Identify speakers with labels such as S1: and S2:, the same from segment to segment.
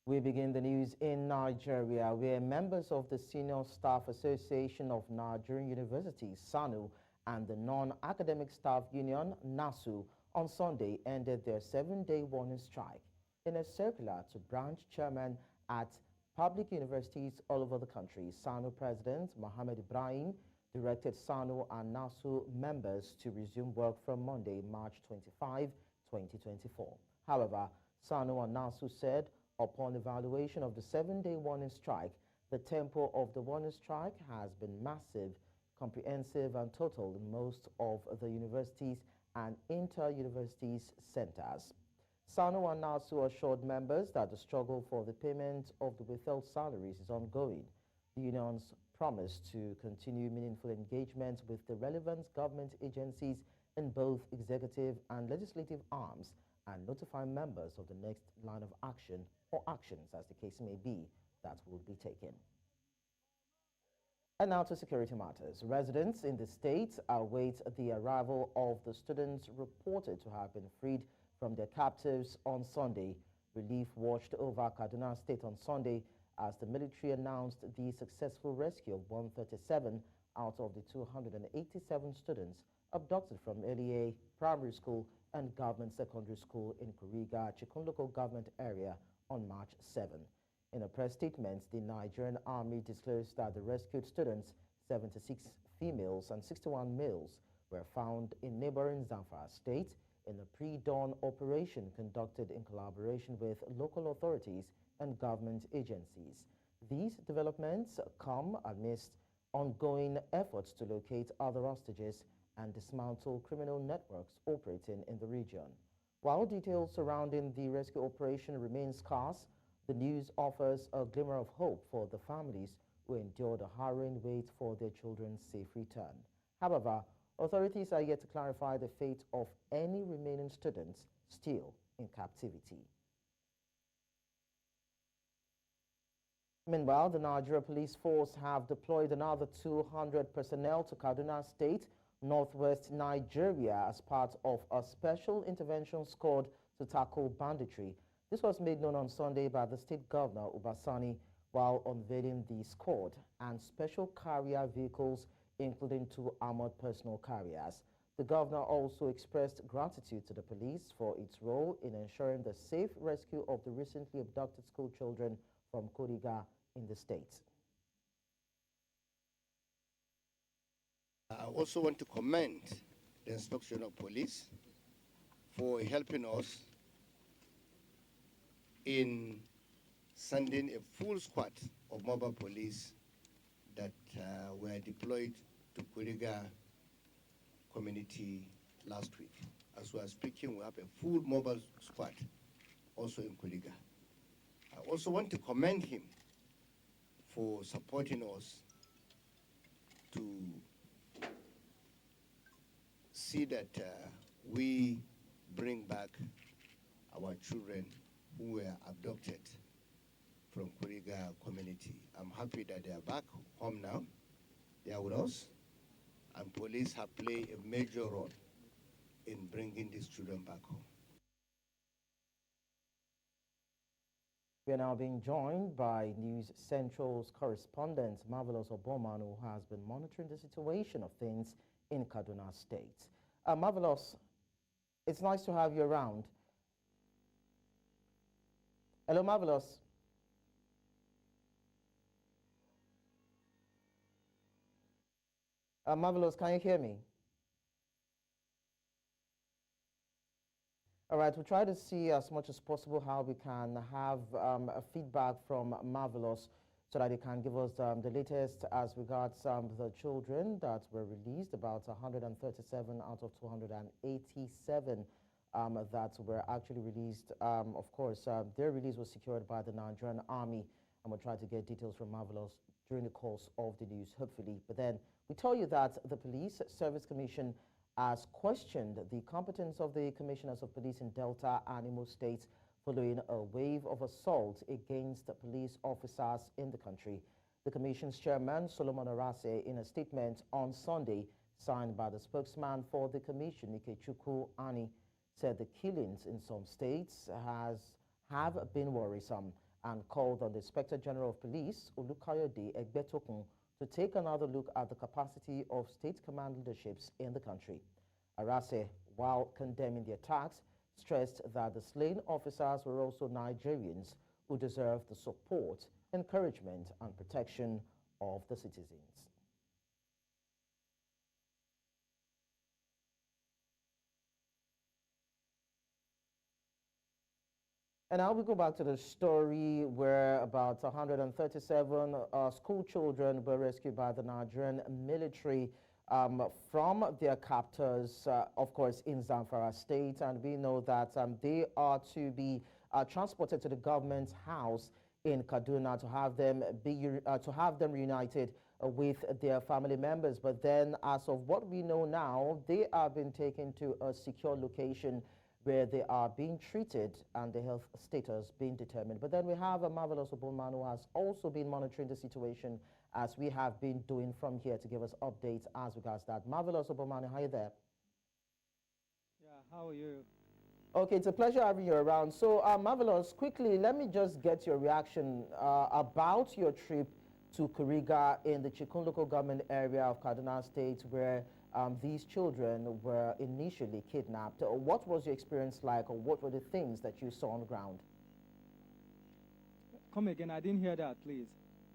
S1: We begin the news in Nigeria, where members of the Senior Staff Association of Nigerian Universities, SANU, and the Non-Academic Staff Union, NASU, on Sunday ended their 7-day warning strike. In a circular to branch chairman at public universities all over the country, SANU President Mohammed Ibrahim directed SANU and NASU members to resume work from Monday, March 25, 2024. However, SANU and NASU said upon evaluation of the 7-day warning strike, the tempo of the warning strike has been massive, comprehensive, and total in most of the universities and inter-universities centers. SANU and NASU assured members that the struggle for the payment of the withheld salaries is ongoing. The unions promised to continue meaningful engagement with the relevant government agencies in both executive and legislative arms and notify members of the next line of action or actions, as the case may be, that will be taken. And now to security matters. Residents in the state await the arrival of the students reported to have been freed from their captives on Sunday. Relief watched over Kaduna State on Sunday as the military announced the successful rescue of 137 out of the 287 students abducted from LEA Primary School and Government Secondary School in Kuriga, Chikun Local Government Area on March 7. In a press statement, the Nigerian Army disclosed that the rescued students, 76 females and 61 males, were found in neighboring Zamfara State in a pre-dawn operation conducted in collaboration with local authorities and government agencies. These developments come amidst ongoing efforts to locate other hostages and dismantle criminal networks operating in the region. While details surrounding the rescue operation remain scarce, the news offers a glimmer of hope for the families who endured a harrowing wait for their children's safe return. However, authorities are yet to clarify the fate of any remaining students still in captivity. Meanwhile, the Nigeria Police Force have deployed another 200 personnel to Kaduna State, northwest Nigeria, as part of a special intervention squad to tackle banditry. This was made known on Sunday by the state governor, Ubasani, while unveiling the squad and special carrier vehicles, including 2 armored personal carriers. The governor also expressed gratitude to the police for its role in ensuring the safe rescue of the recently abducted school children from Kuriga in the state.
S2: I also want to commend the Inspection of Police for helping us in sending a full squad of mobile police that were deployed to Kuriga community last week. As we are speaking, we have a full mobile squad also in Kuriga. I also want to commend him for supporting us to see that we bring back our children who were abducted from Kuriga community. I'm happy that they are back home now. They are with us, and police have played a major role in bringing these children back home.
S1: We are now being joined by News Central's correspondent, Marvelous Oboman, who has been monitoring the situation of things in Kaduna State. Marvelous, it's nice to have you around. Hello, Marvelous. Marvelous, can you hear me? All right, we'll try to see as much as possible how we can have a feedback from Marvelous so that he can give us the latest as regards the children that were released, about 137 out of 287 that were actually released. Of course, their release was secured by the Nigerian Army, and we'll try to get details from Marvelous during the course of the news, hopefully. But then we tell you that the Police Service Commission has questioned the competence of the Commissioners of Police in Delta and Imo States following a wave of assault against police officers in the country. The Commission's chairman, Solomon Arase, in a statement on Sunday, signed by the spokesman for the Commission, Ikechukwu Ani, said the killings in some states have been worrisome and called on the Inspector General of Police, Olukayode Egbetokun, to take another look at the capacity of state command leaderships in the country. Arase, while condemning the attacks, stressed that the slain officers were also Nigerians who deserve the support, encouragement, and protection of the citizens. And now we go back to the story where about 137 school children were rescued by the Nigerian military from their captors, of course, in Zamfara State. And we know that they are to be transported to the government's house in Kaduna to have them reunited with their family members. But then, as of what we know now, they have been taken to a secure location where they are being treated and the health status being determined. But then we have a Marvelous Obonman who has also been monitoring the situation as we have been doing from here to give us updates as regards that. Marvelous Obonman, how are you there?
S3: Yeah, how are you?
S1: Okay, it's a pleasure having you around. So, Marvelous, quickly, let me just get your reaction about your trip to Kuriga in the Chikun local government area of Kaduna State, where these children were initially kidnapped. What was your experience like, or what were the things that you saw on the ground?
S3: Come again, I didn't hear that, please.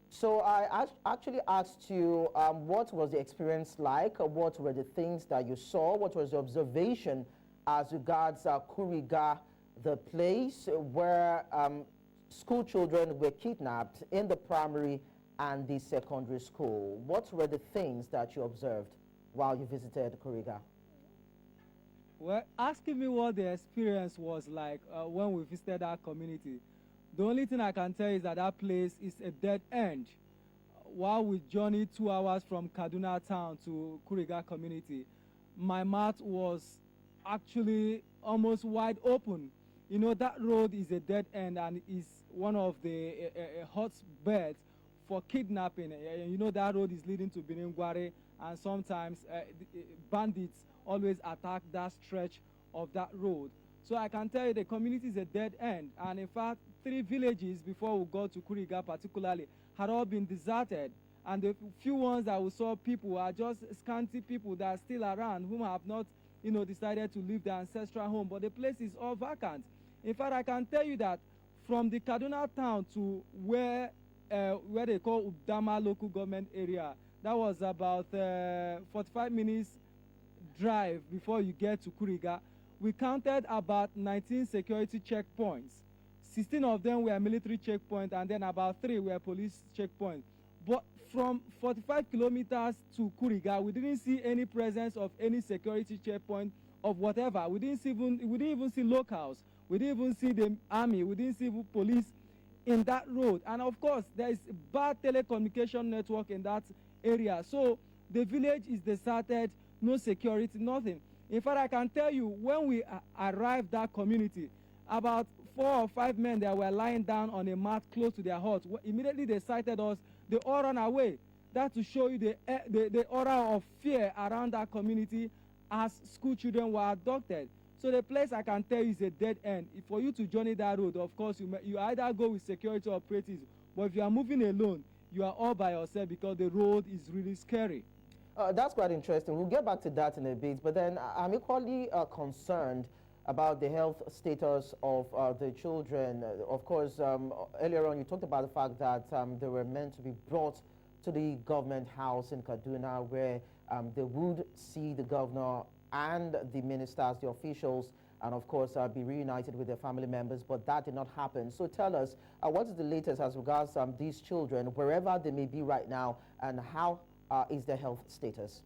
S1: So I actually asked you what was the experience like, what were the things that you saw, what was the observation as regards Kuriga, the place where school children were kidnapped in the primary and the secondary school. What were the things that you observed while you visited Kuriga?
S3: Well, asking me what the experience was like when we visited our community, the only thing I can tell you is that that place is a dead end. While we journeyed 2 hours from Kaduna town to Kuriga community, my mouth was actually almost wide open. You know, that road is a dead end and is one of the hotbeds for kidnapping. You know, that road is leading to Biningware, and sometimes bandits always attack that stretch of that road. So I can tell you the community is a dead end. And in fact, 3 villages before we got to Kuriga particularly had all been deserted. And the few ones that we saw people are just scanty people that are still around whom have not, you know, decided to leave their ancestral home. But the place is all vacant. In fact, I can tell you that from the Kaduna town to where they call Udama local government area, that was about 45 minutes drive before you get to Kuriga. We counted about 19 security checkpoints. 16 of them were military checkpoints, and then about 3 were police checkpoints. But from 45 kilometers to Kuriga, we didn't see any presence of any security checkpoint of whatever. We didn't even see locals. We didn't even see the army. We didn't see police in that road. And of course, there is bad telecommunication network in that area. So the village is deserted, no security, nothing. In fact, I can tell you, when we arrived that community, about 4 or 5 men that were lying down on a mat close to their hut. Immediately they sighted us, they all ran away. That to show you the aura of fear around that community as school children were abducted. So the place, I can tell you, is a dead end. For you to journey that road, of course, you either go with security operatives, but if you are moving alone, you are all by yourself because the road is really scary.
S1: That's quite interesting. We'll get back to that in a bit, but then I'm equally concerned about the health status of the children. Of course, earlier on you talked about the fact that they were meant to be brought to the government house in Kaduna, where they would see the governor and the ministers, the officials, and of course be reunited with their family members, but that did not happen. So tell us, what is the latest as regards these children, wherever they may be right now, and how is their health status?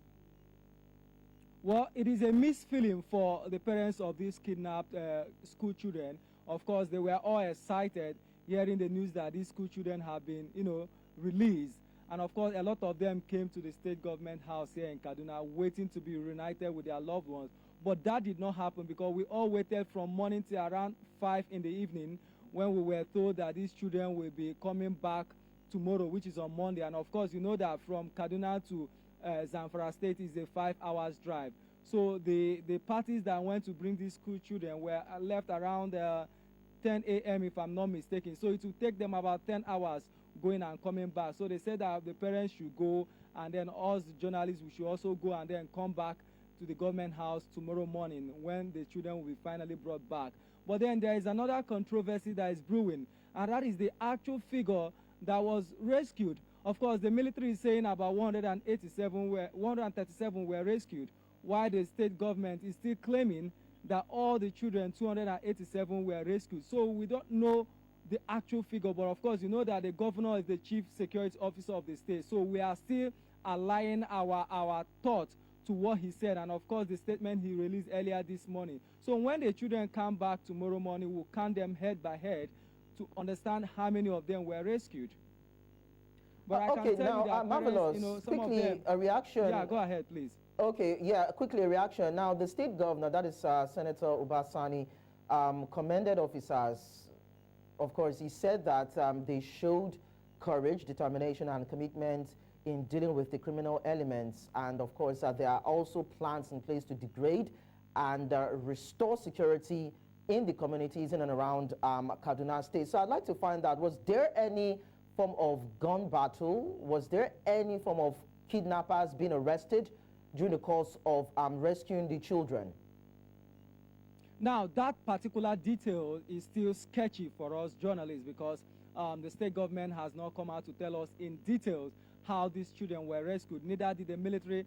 S3: Well, it is a mixed feeling for the parents of these kidnapped school children. Of course, they were all excited hearing the news that these school children have been, you know, released. And of course, a lot of them came to the state government house here in Kaduna waiting to be reunited with their loved ones. But that did not happen because we all waited from morning till around 5 in the evening when we were told that these children will be coming back tomorrow, which is on Monday. And of course, you know that from Kaduna to Zamfara State is a 5 hours drive. So the parties that went to bring these school children were left around 10 a.m. if I'm not mistaken. So it will take them about 10 hours going and coming back. So they said that the parents should go, and then us journalists, we should also go and then come back to the government house tomorrow morning when the children will be finally brought back. But then there is another controversy that is brewing, and that is the actual figure that was rescued. Of course, the military is saying about 137 were rescued, while the state government is still claiming that all the children, 287, were rescued. So we don't know the actual figure, but of course, you know that the governor is the chief security officer of the state. So we are still aligning our thoughts to what he said, and of course, the statement he released earlier this morning. So when the children come back tomorrow morning, we'll count them head by head to understand how many of them were rescued. But I can tell you that
S1: Marvelous.
S3: Parents, you know, some
S1: quickly,
S3: of them,
S1: a reaction.
S3: Yeah, go ahead, please.
S1: Okay, yeah, quickly a reaction. Now, the state governor, that is Senator Obasani, commended officers. Of course, he said that they showed courage, determination, and commitment in dealing with the criminal elements. And of course, there are also plans in place to degrade and restore security in the communities in and around Kaduna State. So I'd like to find out, was there any form of gun battle? Was there any form of kidnappers being arrested during the course of rescuing the children?
S3: Now, that particular detail is still sketchy for us journalists, because the state government has not come out to tell us in details how these children were rescued. Neither did the military,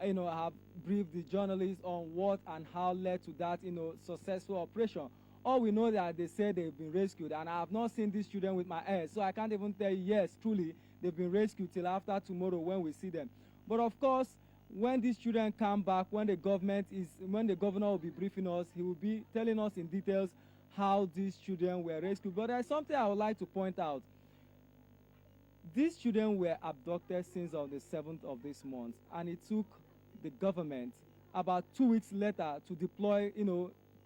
S3: have briefed the journalists on what and how led to that, successful operation. All we know that they say they've been rescued, and I have not seen these children with my eyes, so I can't even tell you, yes, truly, they've been rescued till after tomorrow when we see them. But of course, when these children come back, when the governor will be briefing us, he will be telling us in details how these children were rescued. But there's something I would like to point out. These children were abducted since on the 7th of this month, and it took the government about 2 weeks later to deploy,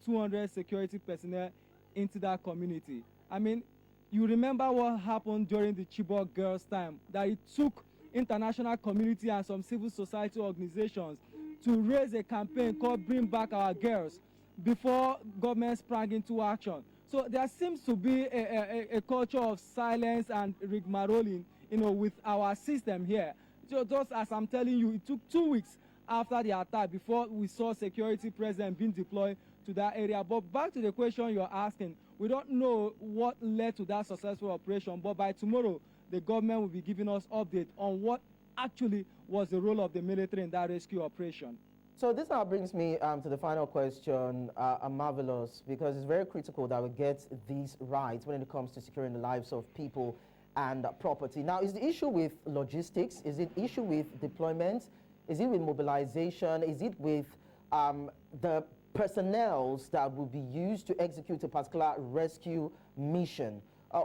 S3: 200 security personnel into that community. I mean, you remember what happened during the Chibok girls' time, that it took international community and some civil society organizations to raise a campaign called Bring Back Our Girls before government sprang into action. So there seems to be a culture of silence and rigmaroling, with our system here. So just as I'm telling you, it took 2 weeks after the attack before we saw security presence being deployed to that area. But back to the question you're asking, we don't know what led to that successful operation, but by tomorrow, the government will be giving us update on what actually was the role of the military in that rescue operation.
S1: So this now brings me to the final question, Marvelous, because it's very critical that we get these rights when it comes to securing the lives of people and property. Now, is the issue with logistics? Is it issue with deployment? Is it with mobilization? Is it with the personnel that will be used to execute a particular rescue mission?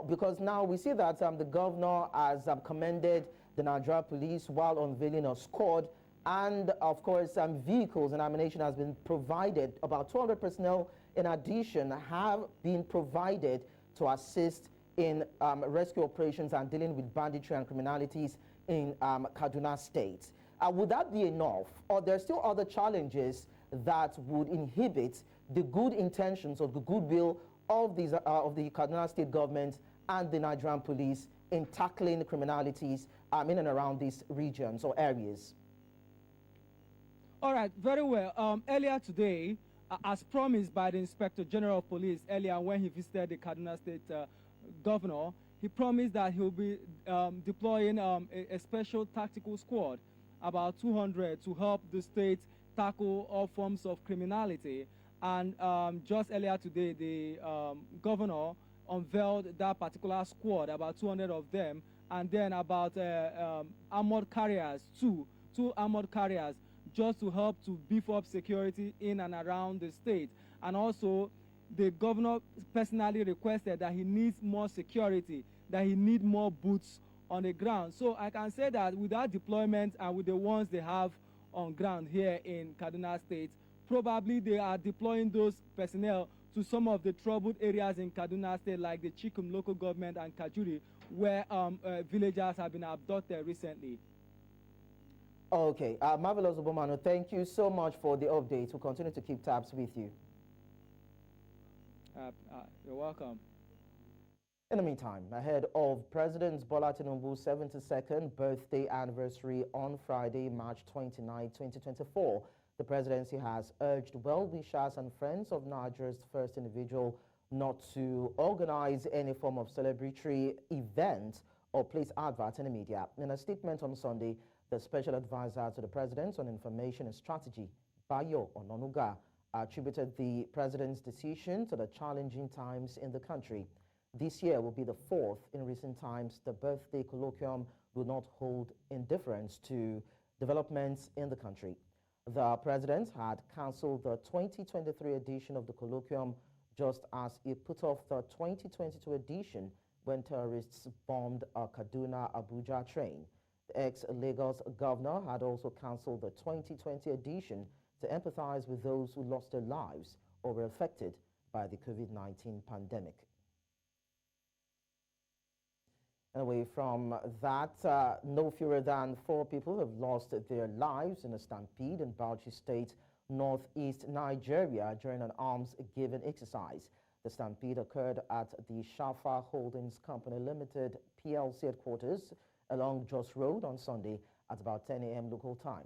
S1: Because now we see that the governor has commended the Nigeria police while unveiling a squad, and of course vehicles and ammunition has been provided. About 200 personnel in addition have been provided to assist in rescue operations and dealing with banditry and criminalities in Kaduna State. Would that be enough, or there are still other challenges that would inhibit the good intentions or the goodwill of the Kaduna State government and the Nigerian police in tackling criminalities in and around these regions or areas?
S3: All right, very well. Earlier today, as promised by the Inspector General of Police earlier when he visited the Kaduna State governor, he promised that he'll be deploying a special tactical squad, about 200, to help the state tackle all forms of criminality. And just earlier today, the governor unveiled that particular squad, about 200 of them, and then about armored carriers, two armored carriers, just to help to beef up security in and around the state. And also, the governor personally requested that he needs more security, that he needs more boots on the ground. So I can say that with that deployment and with the ones they have on ground here in Kaduna State, probably they are deploying those personnel to some of the troubled areas in Kaduna State, like the Chikum local government and Kajuri, where villagers have been abducted recently.
S1: Okay, Marvelous Obomanu, thank you so much for the updates. We'll continue to keep tabs with you.
S3: You're welcome.
S1: In the meantime, ahead of President Bola Tinubu's 72nd birthday anniversary on Friday, March 29, 2024, the presidency has urged well-wishers and friends of Nigeria's first individual not to organize any form of celebratory event or place adverts in the media. In a statement on Sunday, the special advisor to the president on information and strategy, Bayo Ononuga, attributed the president's decision to the challenging times in the country. This year will be the fourth in recent times the birthday colloquium will not hold indifference to developments in the country. The president had cancelled the 2023 edition of the colloquium just as he put off the 2022 edition when terrorists bombed a Kaduna-Abuja train. The ex-Lagos governor had also cancelled the 2020 edition to empathize with those who lost their lives or were affected by the COVID-19 pandemic. Away from that, no fewer than 4 people have lost their lives in a stampede in Bauchi State, northeast Nigeria, during an arms-giving exercise. The stampede occurred at the Shafa Holdings Company Limited PLC headquarters along Jos Road on Sunday at about 10 a.m. local time.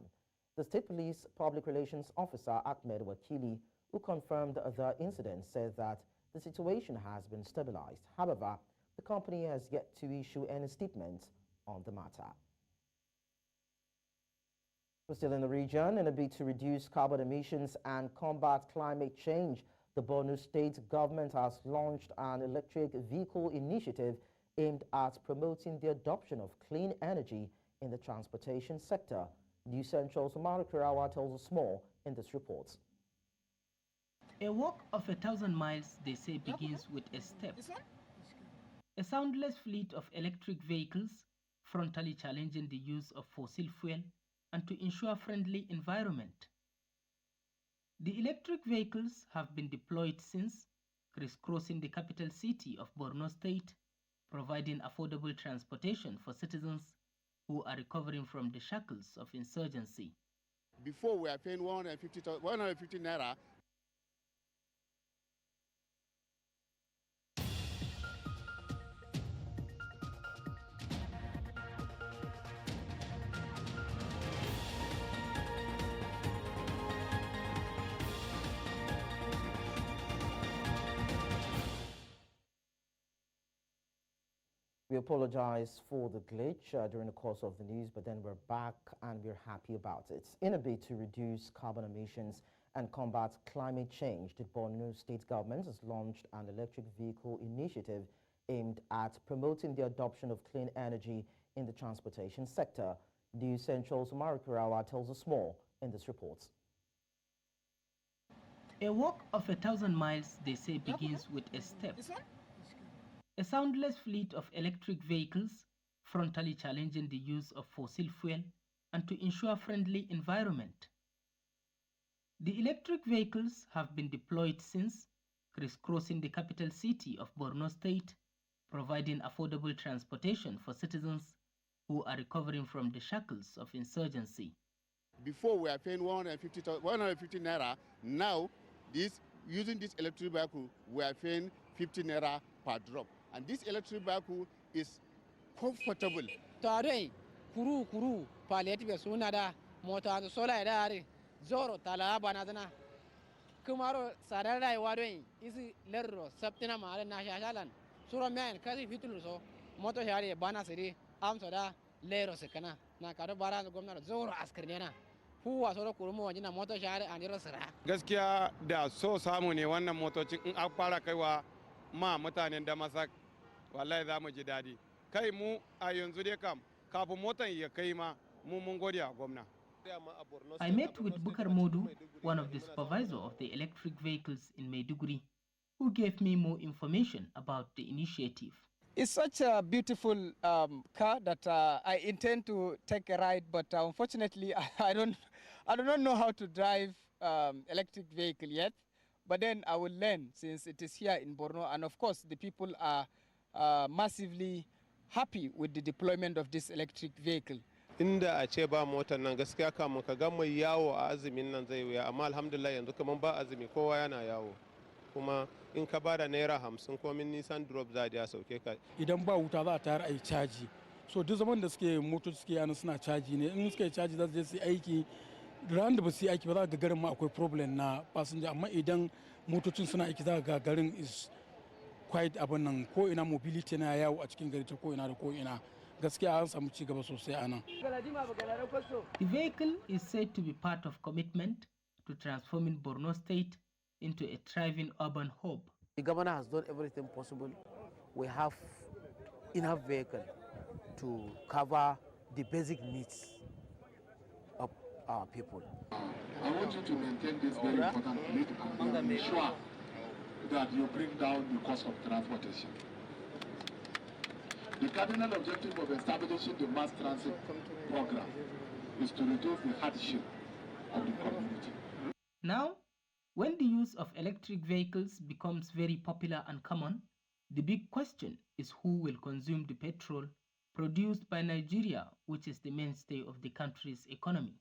S1: The State Police Public Relations Officer Ahmed Wakili, who confirmed the incident, said that the situation has been stabilized. However, the company has yet to issue any statement on the matter. We're still in the region. In a bid to reduce carbon emissions and combat climate change, the Borno State government has launched an electric vehicle initiative aimed at promoting the adoption of clean energy in the transportation sector. News Central's Omar Kirawa tells us more in this report.
S4: A walk of 1,000 miles, they say, begins with a step. A soundless fleet of electric vehicles frontally challenging the use of fossil fuel and to ensure friendly environment. The electric vehicles have been deployed since, crisscrossing the capital city of Borno State, providing affordable transportation for citizens who are recovering from the shackles of insurgency.
S5: Before we are paying 150 naira.
S1: We apologize for the glitch during the course of the news, but then we're back and we're happy about it. In a bid to reduce carbon emissions and combat climate change, the Borno State government has launched an electric vehicle initiative aimed at promoting the adoption of clean energy in the transportation sector. News Central's Omar Kirawa tells us more in this report.
S4: A walk of 1,000 miles, they say, begins with a step. A soundless fleet of electric vehicles frontally challenging the use of fossil fuel and to ensure friendly environment. The electric vehicles have been deployed since, crisscrossing the capital city of Borno State, providing affordable transportation for citizens who are recovering from the shackles of insurgency.
S5: Before we are paying 150 naira. Now, using this electric vehicle, we are paying 50 naira per drop. And this electric vehicle is comfortable.
S6: Today, kuru palliative sunada motor solar dare zoro tala banadana kumaro sarada iwadoi isi lerro septina mare na shajalan suro men kasi fitulu so moto shari bana siri am soda lero sekana na kado bara gomna zoro askrnena huwa soro kurumo wajina moto shari andiro sira.
S7: Gaskiya da so samu ne wannan motocin in an fara kaiwa ma mutanen da masak wallahi za mu ji daɗi. Kai mu a yanzu dai kam kafin motan ya kai ma mu mun gode a gwamna.
S4: I met with Bukar Modu, one of the supervisors of the electric vehicles in Maiduguri, who gave me more information about the initiative.
S6: It's such a beautiful car that I intend to take a ride, but unfortunately I do not know how to drive electric vehicle yet. But then I will learn since it is here in Borno, and of course the people are massively happy with the deployment of this electric vehicle.
S8: Inda a ce ba motar nan gaskiya kamun ka ga mai yawo a azumin nan zai wuya, amma alhamdulillah yanzu kaman ba azumi kowa yana yawo kuma in ka bada naira 50 komin nisan drop za a sauke ka.
S9: Idan ba wuta za a tayar a yi caji, so duk zaman da suke motoci suke yana suna caji ne, in suka yi caji za su je su yi aiki, ran da ba su yi aiki ba za ga garin ma akwai problem na fasinja, amma idan motocin suna aiki za ga garin is quite abin nan, ko ina mobility na yawo a cikin gari ta ko ina da ko ina. Gaskiya an samu ci gaba sosai a nan.
S4: The vehicle is said to be part of commitment to transforming Borno State into a thriving urban hub.
S10: The governor has done everything possible. We have enough vehicle to cover the basic needs of our people.
S11: I want you to maintain this very important lead and ensure that you bring down the cost of transportation. The cardinal objective of establishing the mass transit program is to reduce the hardship of the community.
S4: Now, when the use of electric vehicles becomes very popular and common, the big question is who will consume the petrol produced by Nigeria, which is the mainstay of the country's economy.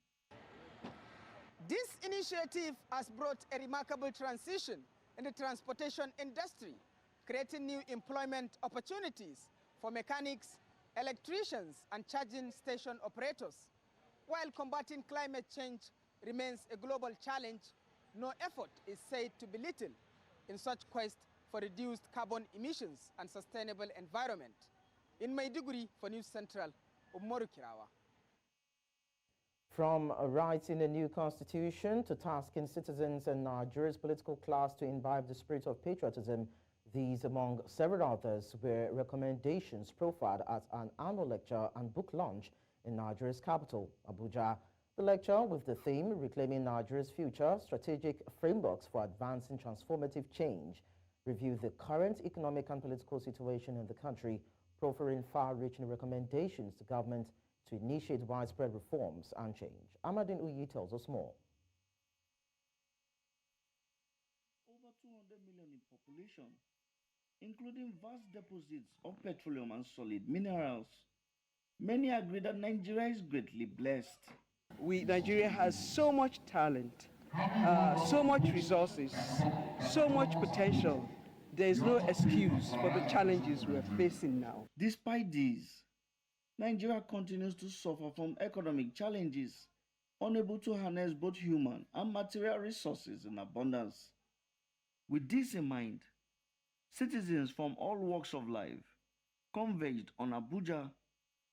S12: This initiative has brought a remarkable transition in the transportation industry, creating new employment opportunities for mechanics, electricians, and charging station operators. While combating climate change remains a global challenge, no effort is said to be little in such quest for reduced carbon emissions and sustainable environment. In Maiduguri, for News Central, Umaru Kirawa.
S1: From writing a new constitution to tasking citizens and Nigeria's political class to imbibe the spirit of patriotism, these, among several others, were recommendations profiled at an annual lecture and book launch in Nigeria's capital, Abuja. The lecture, with the theme Reclaiming Nigeria's Future, Strategic Frameworks for Advancing Transformative Change, reviewed the current economic and political situation in the country, proffering far-reaching recommendations to government to initiate widespread reforms and change. Amadin Uyi tells us more.
S13: Over 200 million in population, including vast deposits of petroleum and solid minerals. Many agree that Nigeria is greatly blessed.
S14: Nigeria has so much talent, so much resources, so much potential. There is no excuse for the challenges we are facing now.
S13: Despite these, Nigeria continues to suffer from economic challenges, unable to harness both human and material resources in abundance. With this in mind, citizens from all walks of life converged on Abuja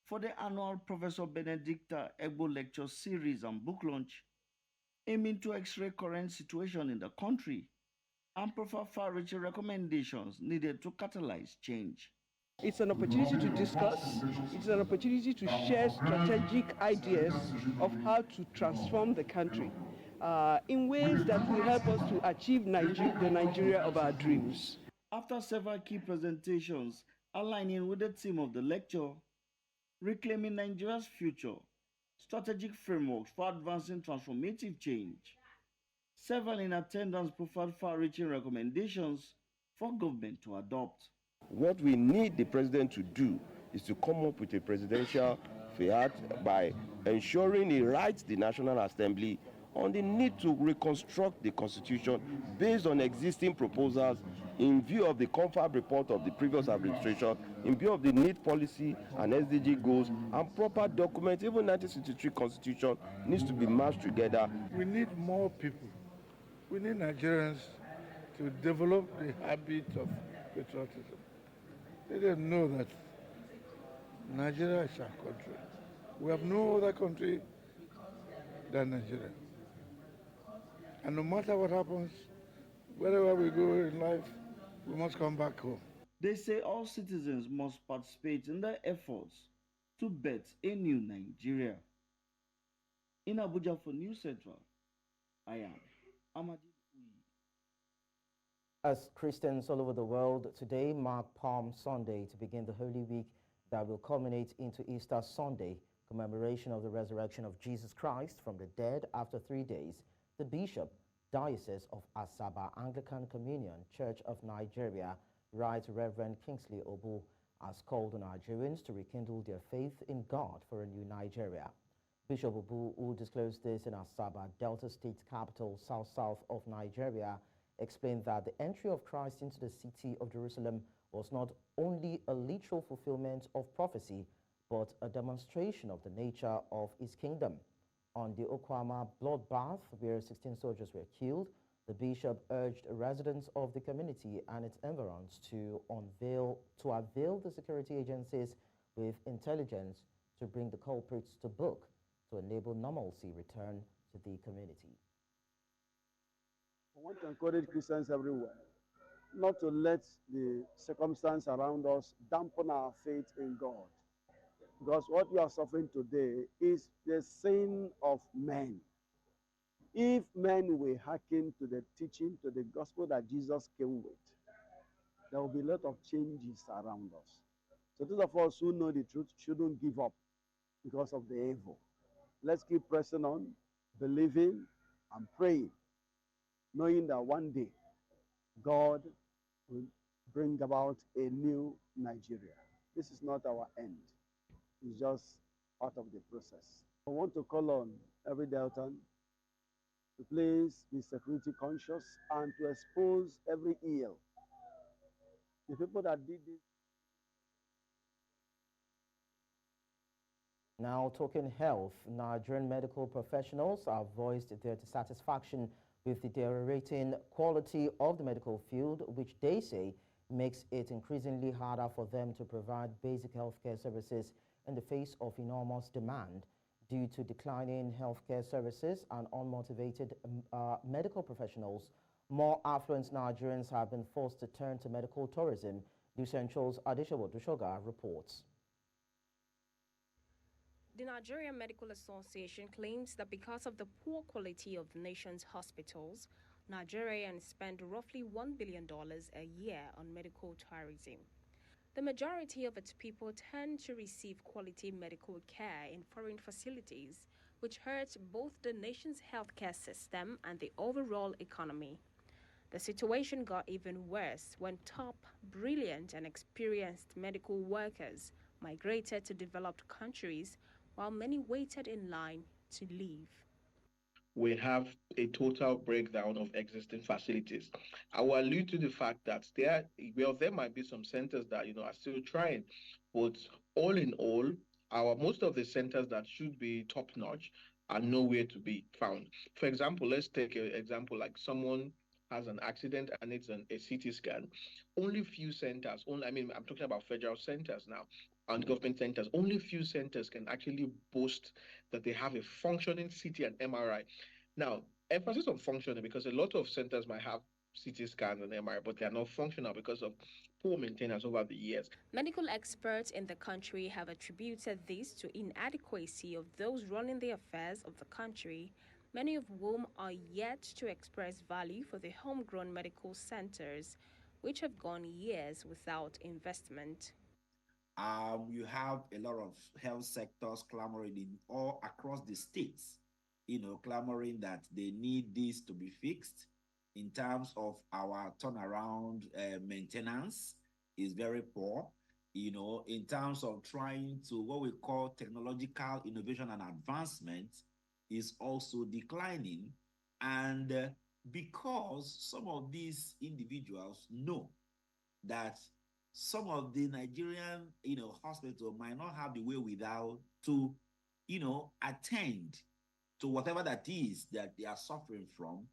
S13: for the annual Professor Benedicta Egbo Lecture Series and book launch, aiming to x-ray current situation in the country and proffer far-reaching recommendations needed to catalyze change.
S14: It's an opportunity to discuss, it's an opportunity to share strategic ideas of how to transform the country in ways that will help us to achieve the Nigeria of our dreams.
S13: After several key presentations aligning with the theme of the lecture, Reclaiming Nigeria's Future, Strategic Frameworks for Advancing Transformative Change, several in attendance proffered far-reaching recommendations for government to adopt.
S15: What we need the president to do is to come up with a presidential fiat by ensuring he writes the National Assembly on the need to reconstruct the constitution based on existing proposals in view of the confab report of the previous administration, in view of the need policy and SDG goals and proper documents. Even 1963 constitution needs to be mashed together.
S16: We need more people. We need Nigerians to develop the habit of patriotism. They don't know that Nigeria is our country. We have no other country than Nigeria. And no matter what happens, wherever we go in life, we must come back home.
S13: They say all citizens must participate in their efforts to bet a new Nigeria. In Abuja for News Central, I am Amadi.
S1: As Christians all over the world today mark Palm Sunday to begin the Holy Week that will culminate into Easter Sunday, commemoration of the resurrection of Jesus Christ from the dead after 3 days, the Bishop, Diocese of Asaba Anglican Communion, Church of Nigeria, Right Reverend Kingsley Obu, has called on Nigerians to rekindle their faith in God for a new Nigeria. Bishop Obu, who disclosed this in Asaba, Delta State capital, south of Nigeria, explained that the entry of Christ into the city of Jerusalem was not only a literal fulfillment of prophecy, but a demonstration of the nature of his kingdom. On the Okwama bloodbath, where 16 soldiers were killed, the bishop urged residents of the community and its environs to avail the security agencies with intelligence to bring the culprits to book to enable normalcy return to the community.
S17: I want to encourage Christians everywhere not to let the circumstance around us dampen our faith in God. Because what we are suffering today is the sin of men. If men will hearken to the teaching, to the gospel that Jesus came with, there will be a lot of changes around us. So those of us who know the truth shouldn't give up because of the evil. Let's keep pressing on, believing and praying, knowing that one day God will bring about a new Nigeria. This is not our end. It's just part of the process. I want to call on every Deltan to please be security conscious and to expose every ill. The people that did this.
S1: Now talking health, Nigerian medical professionals have voiced their dissatisfaction with the deteriorating quality of the medical field, which they say makes it increasingly harder for them to provide basic healthcare services in the face of enormous demand. Due to declining healthcare services and unmotivated medical professionals, more affluent Nigerians have been forced to turn to medical tourism. New Central's Adeshawo Dushoga reports.
S18: The Nigerian Medical Association claims that because of the poor quality of the nation's hospitals, Nigerians spend roughly $1 billion a year on medical tourism. The majority of its people tend to receive quality medical care in foreign facilities, which hurts both the nation's healthcare system and the overall economy. The situation got even worse when top, brilliant and experienced medical workers migrated to developed countries while many waited in line to leave.
S19: We have a total breakdown of existing facilities. I will allude to the fact that there might be some centers that are still trying, but all in all, most of the centers that should be top notch are nowhere to be found. For example, let's take an example like someone has an accident and it's a CT scan. Only few centers, I'm talking about federal centers now, and government centers, only few centers can actually boast that they have a functioning CT and MRI. Now, emphasis on functioning, because a lot of centers might have CT scans and MRI, but they are not functional because of poor maintenance over the years.
S18: Medical experts in the country have attributed this to inadequacy of those running the affairs of the country, many of whom are yet to express value for the homegrown medical centers, which have gone years without investment.
S20: You have a lot of health sectors clamoring in all across the states, clamoring that they need this to be fixed. In terms of our turnaround maintenance is very poor. In terms of trying to what we call technological innovation and advancement is also declining. And because some of these individuals know that some of the Nigerian, hospital might not have the way without to, attend to whatever that is that they are suffering from,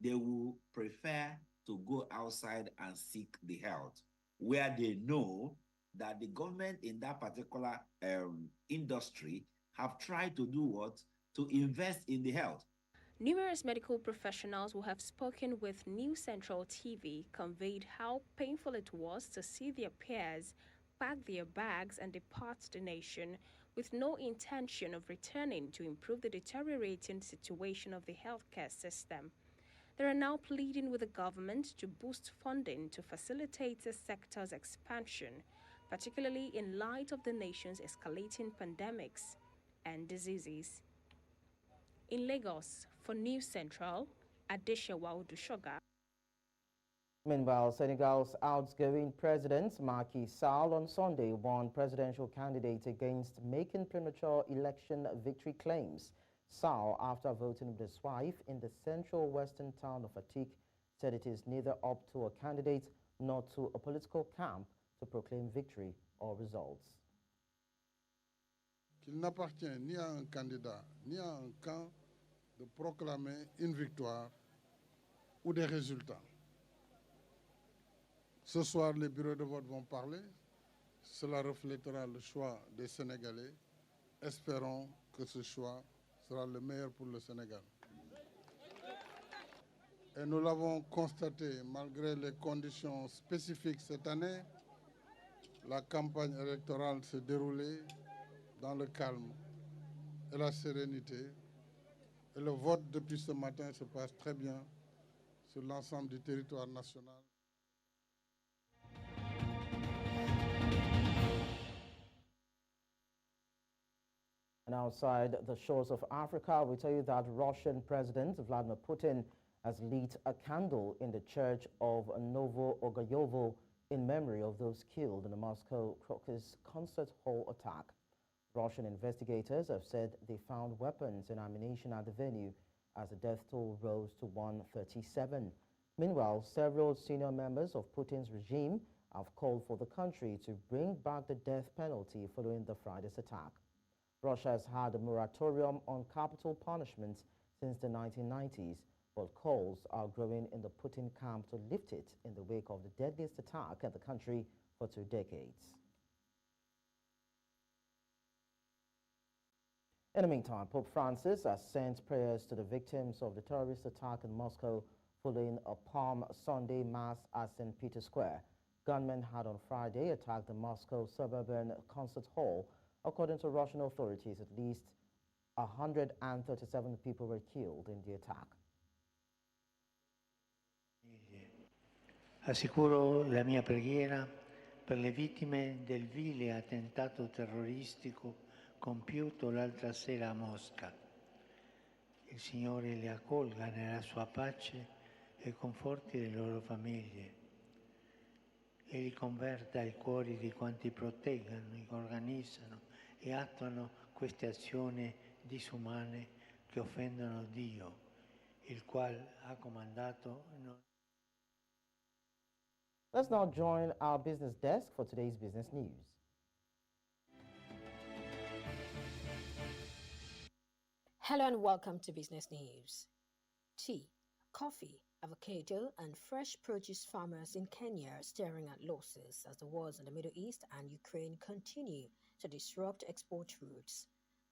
S20: they will prefer to go outside and seek the health, where they know that the government in that particular industry have tried to do what? To invest in the health.
S18: Numerous medical professionals who have spoken with New Central TV conveyed how painful it was to see their peers pack their bags and depart the nation with no intention of returning to improve the deteriorating situation of the healthcare system. They are now pleading with the government to boost funding to facilitate the sector's expansion, particularly in light of the nation's escalating pandemics and diseases. In Lagos, for News Central, Adeshawo Dushoga.
S1: Meanwhile, Senegal's outgoing president, Macky Sall, on Sunday warned presidential candidates against making premature election victory claims. Sall, after voting with his wife in the central western town of Atik, said it is neither up to a candidate nor to a political camp to proclaim victory or results.
S16: Qu'il n'appartient ni à un candidat ni à un camp de proclamer une victoire ou des résultats. Ce soir, les bureaux de vote vont parler. Cela reflètera le choix des Sénégalais. Espérons que ce choix sera le meilleur pour le Sénégal. Et nous l'avons constaté, malgré les conditions spécifiques cette année, la campagne électorale s'est déroulée dans le calme et la sérénité. Et le vote depuis ce matin se passe très bien sur l'ensemble du territoire national.
S1: And outside the shores of Africa, we tell you that Russian President Vladimir Putin has lit a candle in the church of Novo Ogayovo in memory of those killed in the Moscow Crocus concert hall attack. Russian investigators have said they found weapons and ammunition at the venue as the death toll rose to 137. Meanwhile, several senior members of Putin's regime have called for the country to bring back the death penalty following the Friday's attack. Russia has had a moratorium on capital punishment since the 1990s, but calls are growing in the Putin camp to lift it in the wake of the deadliest attack at the country for 2 decades. In the meantime, Pope Francis has sent prayers to the victims of the terrorist attack in Moscow following a Palm Sunday Mass at St. Peter's Square. Gunmen had on Friday attacked the Moscow suburban concert hall. According to Russian authorities, at least 137 people were killed in the attack.
S21: Assicuro la mia preghiera per le vittime del vile attentato terroristico compiuto l'altra sera a Mosca. Il Signore le accolga nella sua pace e conforti le loro famiglie. E converta i cuori di quanti proteggono, organizzano e attuano queste azioni disumane che offendono Dio, il quale ha comandato.
S1: Let's now join our business desk for today's business news.
S22: Hello and welcome to Business News. Tea, coffee, avocado and fresh produce farmers in Kenya are staring at losses as the wars in the Middle East and Ukraine continue to disrupt export routes.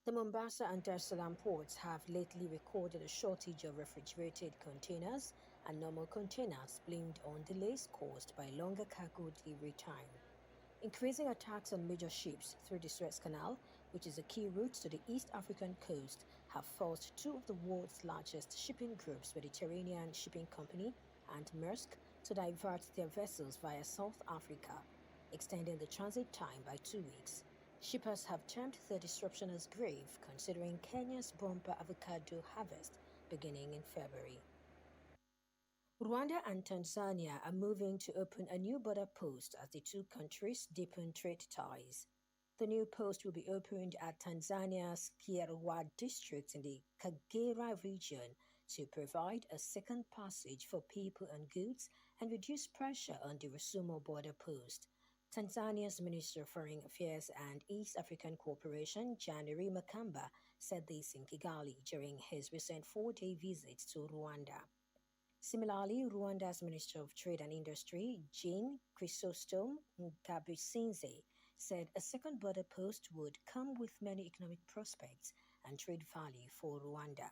S22: The Mombasa and Dar es Salaam ports have lately recorded a shortage of refrigerated containers and normal containers, blamed on delays caused by longer cargo delivery time. Increasing attacks on major ships through the Suez Canal, which is a key route to the East African coast, have forced two of the world's largest shipping groups, Mediterranean Shipping Company and Maersk, to divert their vessels via South Africa, extending the transit time by 2 weeks. Shippers have termed the disruption as grave, considering Kenya's bumper avocado harvest beginning in February. Rwanda and Tanzania are moving to open a new border post as the two countries deepen trade ties. The new post will be opened at Tanzania's Kierwa district in the Kagera region to provide a second passage for people and goods and reduce pressure on the Rusumo border post. Tanzania's Minister of Foreign Affairs and East African Cooperation, January Makamba, said this in Kigali during his recent 4-day visit to Rwanda. Similarly, Rwanda's Minister of Trade and Industry, Jean Chrysostom Ngabisinze, said a second border post would come with many economic prospects and trade value for Rwanda.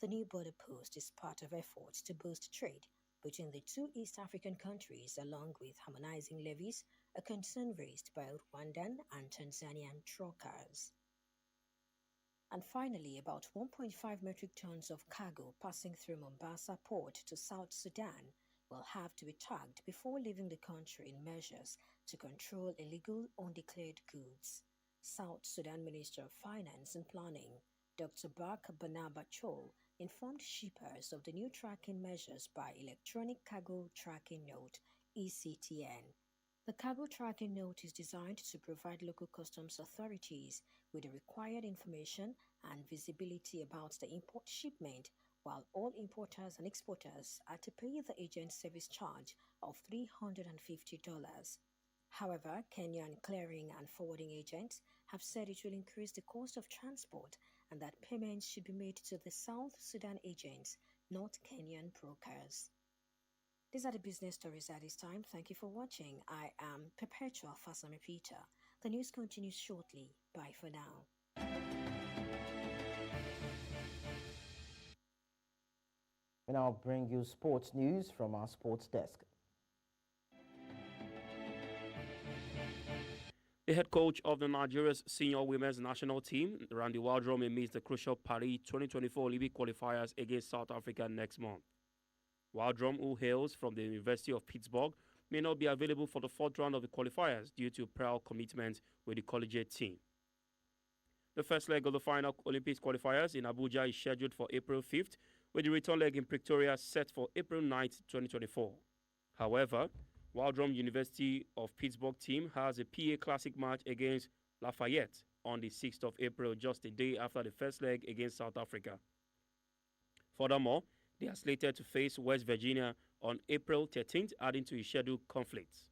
S22: The new border post is part of efforts to boost trade between the two East African countries, along with harmonizing levies, a concern raised by Rwandan and Tanzanian truckers. And finally, about 1.5 metric tons of cargo passing through Mombasa port to South Sudan will have to be tagged before leaving the country in measures to control illegal undeclared goods. South Sudan Minister of Finance and Planning, Dr. Bak Banaba Chol, informed shippers of the new tracking measures by Electronic Cargo Tracking Note, ECTN. The cargo tracking note is designed to provide local customs authorities with the required information and visibility about the import shipment while all importers and exporters are to pay the agent service charge of $350. However, Kenyan clearing and forwarding agents have said it will increase the cost of transport and that payments should be made to the South Sudan agents, not Kenyan brokers. These are the business stories at this time. Thank you for watching. I am Perpetua Fasame Peter. The news continues shortly. Bye for now.
S1: We now bring you sports news from our sports desk.
S2: The head coach of the Nigeria's senior women's national team, Randy Waldrum, missed the crucial Paris 2024 Olympic qualifiers against South Africa next month. Waldrum, who hails from the University of Pittsburgh, may not be available for the fourth round of the qualifiers due to prior commitments with the collegiate team. The first leg of the final Olympics qualifiers in Abuja is scheduled for April 5th, with the return leg in Pretoria set for April 9th, 2024. However, Waldrum University of Pittsburgh team has a PA Classic match against Lafayette on the 6th of April, just a day after the first leg against South Africa. Furthermore, they are slated to face West Virginia on April 13th, adding to his scheduled conflicts.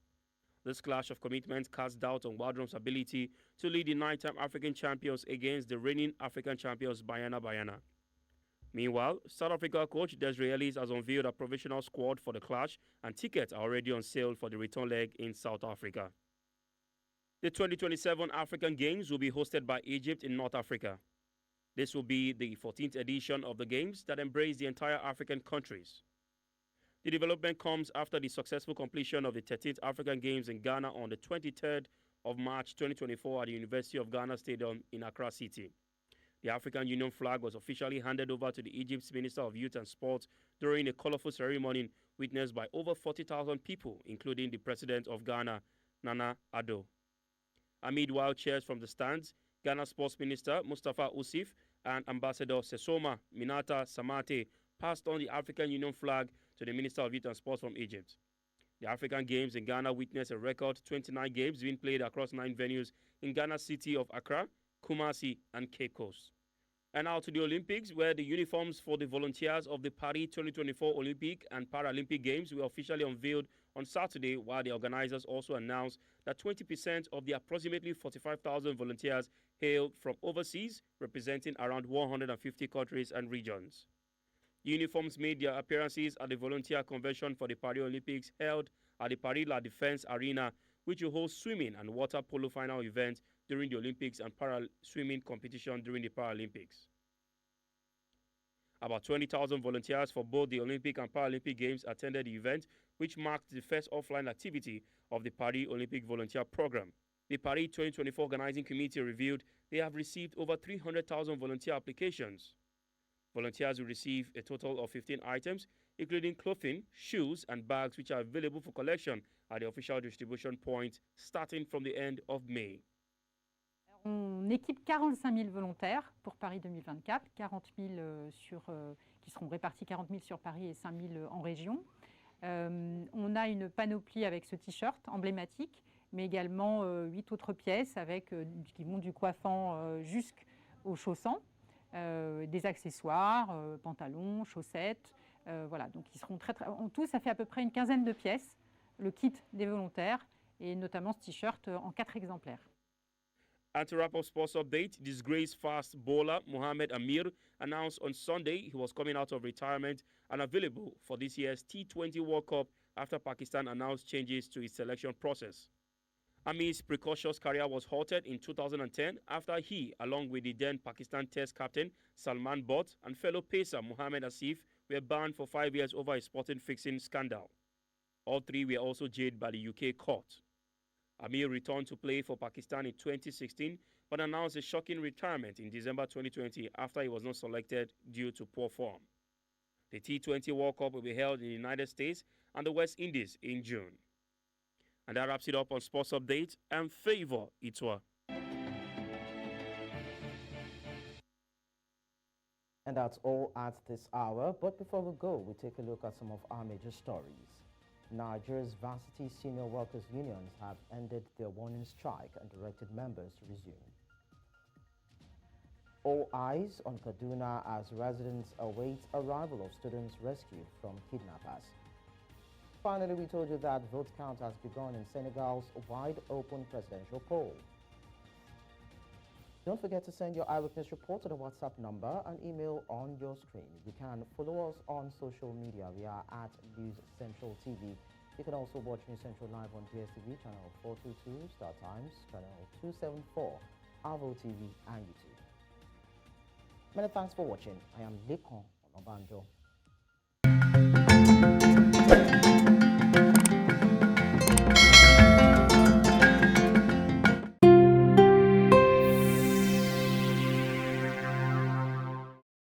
S2: This clash of commitments casts doubt on Waldrum's ability to lead the 9-time African champions against the reigning African champions Bayana. Meanwhile, South Africa coach Desiree Ellis has unveiled a provisional squad for the clash, and tickets are already on sale for the return leg in South Africa. The 2027 African Games will be hosted by Egypt in North Africa. This will be the 14th edition of the Games that embrace the entire African countries. The development comes after the successful completion of the 13th African Games in Ghana on the 23rd of March 2024 at the University of Ghana Stadium in Accra City. The African Union flag was officially handed over to the Egypt's Minister of Youth and Sports during a colorful ceremony witnessed by over 40,000 people, including the President of Ghana, Nana Addo. Amid wild cheers from the stands, Ghana Sports Minister Mustafa Usif and Ambassador Sesoma Minata Samate passed on the African Union flag to the Minister of Youth and Sports from Egypt. The African Games in Ghana witnessed a record 29 games being played across 9 venues in Ghana's city of Accra, Kumasi, and Cape Coast. And now to the Olympics, where the uniforms for the volunteers of the Paris 2024 Olympic and Paralympic Games were officially unveiled on Saturday, while the organizers also announced that 20% of the approximately 45,000 volunteers hailed from overseas, representing around 150 countries and regions. The uniforms made their appearances at the Volunteer Convention for the Paris Olympics held at the Paris La Défense Arena, which will host swimming and water polo final events during the Olympics and para-swimming competition during the Paralympics. About 20,000 volunteers for both the Olympic and Paralympic Games attended the event, which marked the first offline activity of the Paris Olympic Volunteer Program. The Paris 2024 Organizing Committee revealed they have received over 300,000 volunteer applications. Volunteers will receive a total of 15 items, including clothing, shoes, and bags, which are available for collection at the official distribution point starting from the end of May.
S3: On équipe 45 000 volontaires pour Paris 2024, 40 000 qui seront répartis 40 000 sur Paris et 5 000 en région. On a une panoplie avec ce t-shirt emblématique, mais également 8 autres pièces avec, qui vont du coiffant jusqu'au chaussant, des accessoires, pantalons, chaussettes. Voilà, donc ils seront en tout, ça fait à peu près une quinzaine de pièces, le kit des volontaires, et notamment ce t-shirt en 4 exemplaires.
S2: And to wrap up sports update, disgraced fast bowler Mohamed Amir announced on Sunday he was coming out of retirement and available for this year's T20 World Cup after Pakistan announced changes to its selection process. Amir's precocious career was halted in 2010 after he, along with the then Pakistan Test captain Salman Butt and fellow pacer Mohammad Asif, were banned for 5 years over a sporting fixing scandal. All 3 were also jailed by the UK court. Amir returned to play for Pakistan in 2016, but announced a shocking retirement in December 2020 after he was not selected due to poor form. The T20 World Cup will be held in the United States and the West Indies in June. And that wraps it up on Sports Update and Favor Itwa.
S1: And that's all at this hour. But before we go, we take a look at some of our major stories. Nigeria's varsity senior workers' unions have ended their warning strike and directed members to resume. All eyes on Kaduna as residents await arrival of students rescued from kidnappers. Finally, we told you that vote count has begun in Senegal's wide-open presidential poll. Don't forget to send your eyewitness report to the WhatsApp number and email on your screen. You can follow us on social media. We are at News Central TV. You can also watch News Central live on DSTV, channel 422, Star Times, channel 274, Avo TV, and YouTube. Many thanks for watching. I am Lekon Onobanjo.